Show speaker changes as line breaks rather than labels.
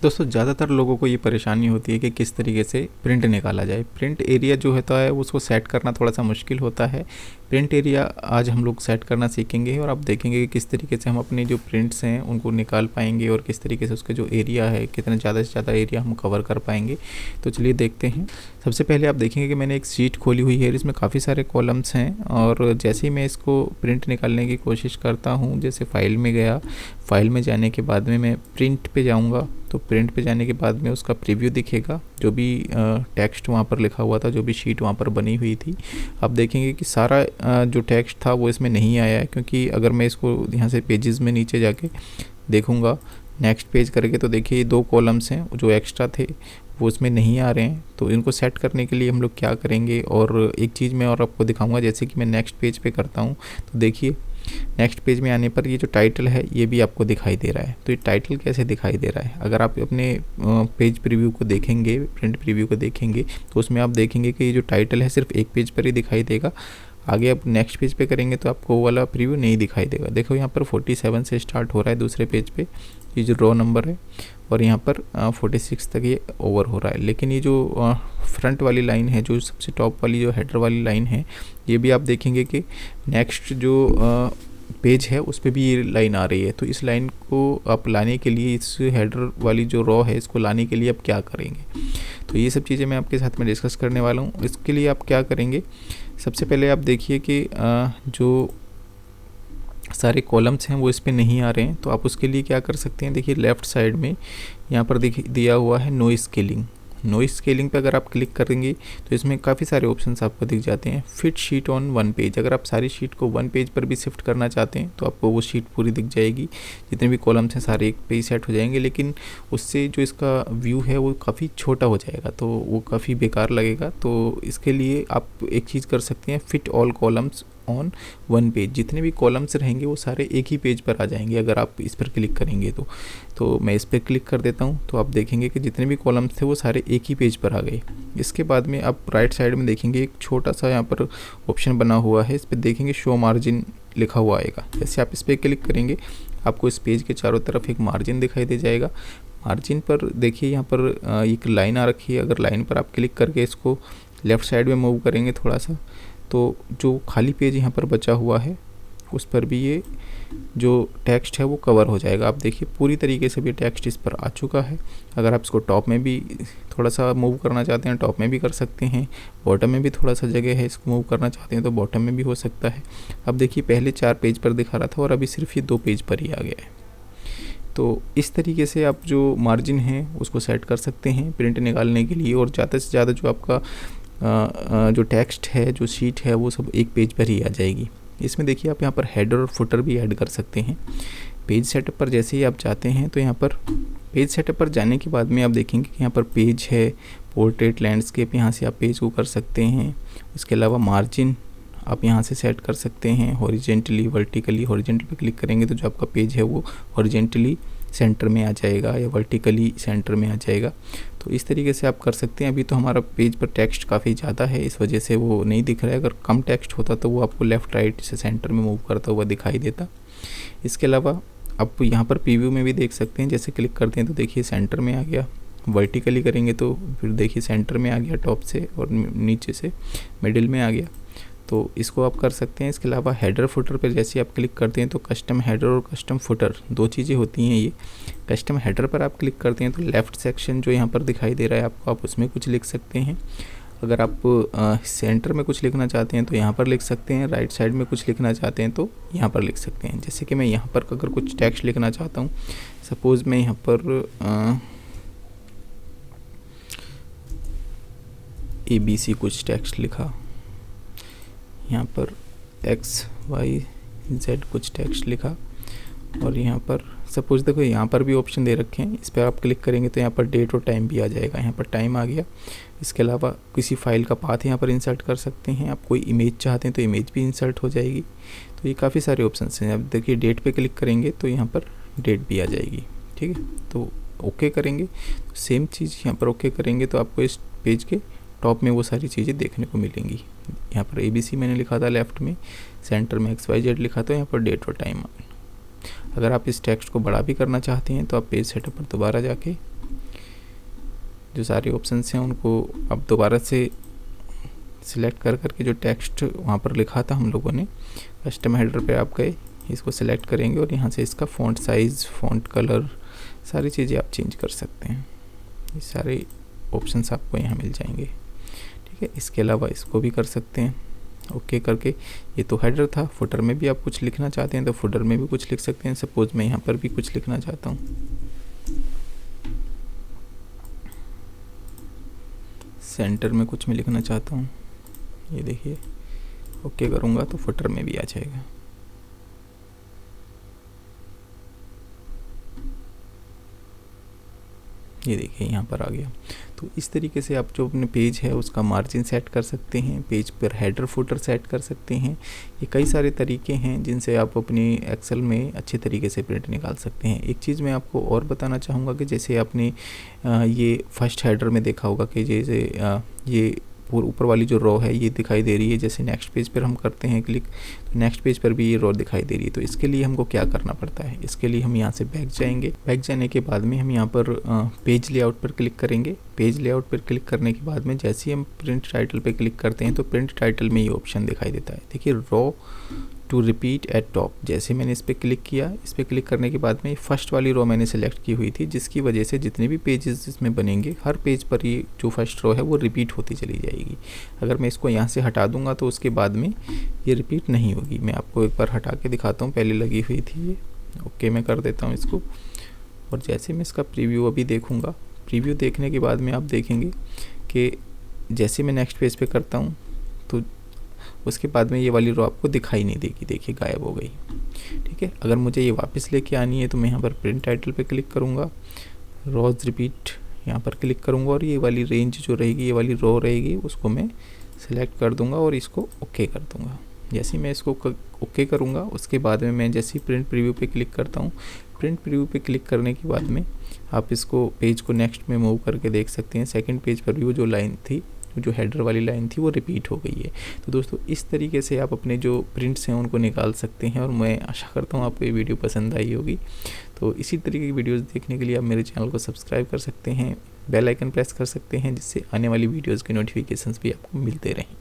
दोस्तों ज़्यादातर लोगों को ये परेशानी होती है कि किस तरीके से प्रिंट निकाला जाए। प्रिंट एरिया जो होता है उसको सेट करना थोड़ा सा मुश्किल होता है। प्रिंट एरिया आज हम लोग सेट करना सीखेंगे और आप देखेंगे कि किस तरीके से हम अपने जो प्रिंट्स हैं उनको निकाल पाएंगे और किस तरीके से उसका जो एरिया है कितना ज़्यादा से ज़्यादा एरिया हम कवर कर पाएंगे। तो चलिए देखते हैं। सबसे पहले आप देखेंगे कि मैंने एक शीट खोली हुई है, इसमें काफ़ी सारे कॉलम्स हैं और जैसे ही मैं इसको प्रिंट निकालने की कोशिश करता हूँ, जैसे फाइल में गया, फाइल में जाने के बाद में मैं प्रिंट पे जाऊँगा तो प्रिंट पे जाने के बाद में उसका प्रीव्यू दिखेगा, जो भी टेक्स्ट वहाँ पर लिखा हुआ था, जो भी शीट वहाँ पर बनी हुई थी। आप देखेंगे कि सारा जो टेक्स्ट था वो इसमें नहीं आया है, क्योंकि अगर मैं इसको यहाँ से पेजेस में नीचे जाके देखूँगा नेक्स्ट पेज करके तो देखिए 2 कॉलम्स हैं जो एक्स्ट्रा थे वो इसमें नहीं आ रहे हैं। तो इनको सेट करने के लिए हम लोग क्या करेंगे, और एक चीज़ मैं और आपको दिखाऊंगा। जैसे कि मैं नेक्स्ट पेज पे करता हूँ तो देखिए नेक्स्ट पेज में आने पर ये जो टाइटल है ये भी आपको दिखाई दे रहा है। तो ये टाइटल कैसे दिखाई दे रहा है, अगर आप अपने पेज प्रीव्यू को देखेंगे, प्रिंट प्रीव्यू को देखेंगे तो उसमें आप देखेंगे कि ये जो टाइटल है सिर्फ एक पेज पर ही दिखाई देगा। आगे आप नेक्स्ट पेज पे करेंगे तो आपको वो वाला प्रीव्यू नहीं दिखाई देगा। देखो यहाँ पर 47 से स्टार्ट हो रहा है दूसरे पेज पे, ये जो रो नंबर है, और यहाँ पर 46 तक ये ओवर हो रहा है। लेकिन ये जो फ्रंट वाली लाइन है, जो सबसे टॉप वाली जो हेडर वाली लाइन है, ये भी आप देखेंगे कि नेक्स्ट जो पेज है उस पर भी ये लाइन आ रही है। तो इस लाइन को आप लाने के लिए, इस हेडर वाली जो रो है इसको लाने के लिए आप क्या करेंगे, तो ये सब चीज़ें मैं आपके साथ में डिस्कस करने वाला हूँ। इसके लिए आप क्या करेंगे, सबसे पहले आप देखिए कि जो सारे कॉलम्स हैं वो इस पे नहीं आ रहे हैं। तो आप उसके लिए क्या कर सकते हैं, देखिए लेफ़्ट साइड में यहाँ पर दिया हुआ है नॉइज़ स्केलिंग। नॉइज़ स्केलिंग पे अगर आप क्लिक करेंगे तो इसमें काफ़ी सारे ऑप्शंस आपको दिख जाते हैं। Fit sheet on one page, अगर आप सारी शीट को वन पेज पर भी शिफ्ट करना चाहते हैं तो आपको वो शीट पूरी दिख जाएगी, जितने भी कॉलम्स हैं सारे एक पे ही सेट हो जाएंगे। लेकिन उससे जो इसका व्यू है वो काफ़ी छोटा हो जाएगा, तो वो काफ़ी बेकार लगेगा। तो इसके लिए आप एक चीज़ कर सकते हैं, fit all columns on one page. जितने भी कॉलम्स रहेंगे वो सारे एक ही पेज पर आ जाएंगे अगर आप इस पर क्लिक करेंगे तो मैं इस पर क्लिक कर देता हूँ। तो आप देखेंगे कि जितने भी कॉलम्स थे वो सारे एक ही पेज पर आ गए। इसके बाद में आप राइट साइड में देखेंगे एक छोटा सा यहाँ पर ऑप्शन बना हुआ है, इस पर देखेंगे शो मार्जिन लिखा हुआ आएगा। जैसे आप इस पर क्लिक करेंगे आपको इस पेज के चारों तरफ एक मार्जिन दिखाई दे जाएगा। मार्जिन पर देखिए यहाँ पर एक लाइन आ रखी है, अगर लाइन पर आप क्लिक करके इसको लेफ़्ट साइड में मूव करेंगे थोड़ा सा, तो जो खाली पेज यहाँ पर बचा हुआ है उस पर भी ये जो टेक्स्ट है वो कवर हो जाएगा। आप देखिए पूरी तरीके से भी टेक्स्ट इस पर आ चुका है। अगर आप इसको टॉप में भी थोड़ा सा मूव करना चाहते हैं टॉप में भी कर सकते हैं, बॉटम में भी थोड़ा सा जगह है इसको मूव करना चाहते हैं तो बॉटम में भी हो सकता है। अब देखिए पहले 4 पेज पर दिखा रहा था और अभी सिर्फ ये 2 पेज पर ही आ गया है। तो इस तरीके से आप जो मार्जिन है उसको सेट कर सकते हैं प्रिंट निकालने के लिए, और ज़्यादा से ज़्यादा जो आपका जो टेक्स्ट है, जो शीट है, वो सब एक पेज पर ही आ जाएगी। इसमें देखिए आप यहाँ पर हेडर और फुटर भी ऐड कर सकते हैं। पेज सेटअप पर जैसे ही आप जाते हैं तो यहाँ पर पेज सेटअप पर जाने के बाद में आप देखेंगे कि यहाँ पर पेज है, पोर्ट्रेट, लैंडस्केप, यहाँ से आप पेज को कर सकते हैं। उसके अलावा मार्जिन आप यहाँ से सेट कर सकते हैं हॉरिजेंटली, वर्टिकली। हॉरिजेंटल पे क्लिक करेंगे तो जो आपका पेज है वो हॉरिजेंटली सेंटर में आ जाएगा या वर्टिकली सेंटर में आ जाएगा। तो इस तरीके से आप कर सकते हैं। अभी तो हमारा पेज पर टेक्स्ट काफ़ी ज़्यादा है, इस वजह से वो नहीं दिख रहा है। अगर कम टेक्स्ट होता तो वो आपको लेफ़्ट राइट से सेंटर में मूव करता हुआ दिखाई देता। इसके अलावा आप यहाँ पर प्रीव्यू में भी देख सकते हैं, जैसे क्लिक करते हैं तो देखिए सेंटर में आ गया। वर्टिकली करेंगे तो फिर देखिए सेंटर में आ गया, टॉप से, और नीचे से मिडिल में आ गया। तो इसको आप कर सकते हैं। इसके अलावा हेडर फुटर पर जैसे आप क्लिक करते हैं तो कस्टम हेडर और कस्टम फुटर 2 चीज़ें होती हैं। ये कस्टम हेडर पर आप क्लिक करते हैं तो लेफ़्ट सेक्शन जो यहाँ पर दिखाई दे रहा है आपको, आप उसमें कुछ लिख सकते हैं। अगर आप सेंटर में कुछ लिखना चाहते हैं तो यहाँ पर लिख सकते हैं, राइट साइड में कुछ लिखना चाहते हैं तो यहाँ पर लिख सकते हैं। जैसे कि मैं यहाँ पर अगर कुछ टेक्स्ट लिखना चाहता हूँ, सपोज़ मैं यहाँ पर ABC कुछ टेक्स्ट लिखा, यहाँ पर XYZ कुछ टेक्स्ट लिखा, और यहाँ पर सपोज देखो यहाँ पर भी ऑप्शन दे रखे हैं, इस पर आप क्लिक करेंगे तो यहाँ पर डेट और टाइम भी आ जाएगा। यहाँ पर टाइम आ गया। इसके अलावा किसी फाइल का पाथ यहाँ पर इंसर्ट कर सकते हैं। आप कोई इमेज चाहते हैं तो इमेज भी इंसर्ट हो जाएगी। तो ये काफ़ी सारे ऑप्शंस हैं। अब देखिए डेट पे क्लिक करेंगे तो यहाँ पर डेट भी आ जाएगी। ठीक है, तो ओके करेंगे तो सेम चीज़ यहाँ पर ओके करेंगे तो आपको इस पेज के टॉप में वो सारी चीज़ें देखने को मिलेंगी। यहाँ पर ABC मैंने लिखा था लेफ़्ट में, सेंटर में XYZ लिखा था, यहाँ पर डेट और टाइम। अगर आप इस टेक्स्ट को बड़ा भी करना चाहते हैं तो आप पेज सेटअप पर दोबारा जाके जो सारे ऑप्शंस हैं उनको आप दोबारा से सिलेक्ट कर करके जो टेक्स्ट वहाँ पर लिखा था हम लोगों ने, कस्टम हेडर पे आप गए, इसको सिलेक्ट करेंगे और यहाँ से इसका फ़ॉन्ट साइज़, फ़ॉन्ट कलर, सारी चीज़ें आप चेंज कर सकते हैं। ये सारे ऑप्शंस आपको यहाँ मिल जाएंगे, ठीक है। इसके अलावा इसको भी कर सकते हैं ओके करके। ये तो हेडर था। फुटर में भी आप कुछ लिखना चाहते हैं तो फुटर में भी कुछ लिख सकते हैं। सपोज़ मैं यहाँ पर भी कुछ लिखना चाहता हूँ, सेंटर में कुछ मैं लिखना चाहता हूँ, ये देखिए ओके करूँगा तो फुटर में भी आ जाएगा। ये देखिए यहाँ पर आ गया। तो इस तरीके से आप जो अपने पेज है उसका मार्जिन सेट कर सकते हैं, पेज पर हेडर फुटर सेट कर सकते हैं। ये कई सारे तरीके हैं जिनसे आप अपनी एक्सेल में अच्छे तरीके से प्रिंट निकाल सकते हैं। एक चीज़ मैं आपको और बताना चाहूँगा कि जैसे आपने ये फर्स्ट हेडर में देखा होगा कि जैसे ये ऊपर वाली जो रो है ये दिखाई दे रही है, जैसे नेक्स्ट पेज पर हम करते हैं क्लिक तो नेक्स्ट पेज पर भी ये रो दिखाई दे रही है। तो इसके लिए हमको क्या करना पड़ता है, इसके लिए हम यहाँ से बैक जाएंगे। बैक जाने के बाद में हम यहाँ पर पेज लेआउट पर क्लिक करेंगे। पेज लेआउट पर क्लिक करने के बाद में जैसे ही हम प्रिंट टाइटल पर क्लिक करते हैं तो प्रिंट टाइटल में ये ऑप्शन दिखाई देता है, देखिए रो टू रिपीट एट टॉप। जैसे मैंने इस पर क्लिक किया, इस पर क्लिक करने के बाद में फर्स्ट वाली रो मैंने सेलेक्ट की हुई थी, जिसकी वजह से जितने भी पेजेस इसमें बनेंगे हर पेज पर ये जो फर्स्ट रो है वो रिपीट होती चली जाएगी। अगर मैं इसको यहाँ से हटा दूंगा तो उसके बाद में ये रिपीट नहीं होगी। मैं आपको एक बार हटा के दिखाता हूँ, पहले लगी हुई थी ये, ओके मैं कर देता हूँ इसको। और जैसे मैं इसका प्रीव्यू अभी देखूँगा, प्रीव्यू देखने के बाद में आप देखेंगे कि जैसे मैं नेक्स्ट पेज पे करता हूँ तो उसके बाद में ये वाली रो आपको दिखाई नहीं देगी, देखिए गायब हो गई, ठीक है। अगर मुझे ये वापस लेके आनी है तो मैं यहाँ पर प्रिंट टाइटल पे क्लिक करूँगा, रोज रिपीट यहाँ पर क्लिक करूँगा और ये वाली रेंज जो रहेगी, ये वाली रो रहेगी, उसको मैं सिलेक्ट कर दूँगा और इसको ओके कर दूँगा। जैसे ही मैं इसको ओके करूँगा उसके बाद में मैं जैसे ही प्रिंट प्रीव्यू पे क्लिक करता हूँ, प्रिंट प्रीव्यू पे क्लिक करने के बाद में आप इसको पेज को नेक्स्ट में मूव करके देख सकते हैं। सेकंड पेज पर भी वो जो लाइन थी, जो हेडर वाली लाइन थी वो रिपीट हो गई है। तो दोस्तों इस तरीके से आप अपने जो प्रिंट्स हैं उनको निकाल सकते हैं और मैं आशा करता हूँ आपको ये वीडियो पसंद आई होगी। तो इसी तरीके की वीडियोस देखने के लिए आप मेरे चैनल को सब्सक्राइब कर सकते हैं, बेल आइकन प्रेस कर सकते हैं, जिससे आने वाली वीडियोज़ के नोटिफिकेशंस भी आपको मिलते रहें।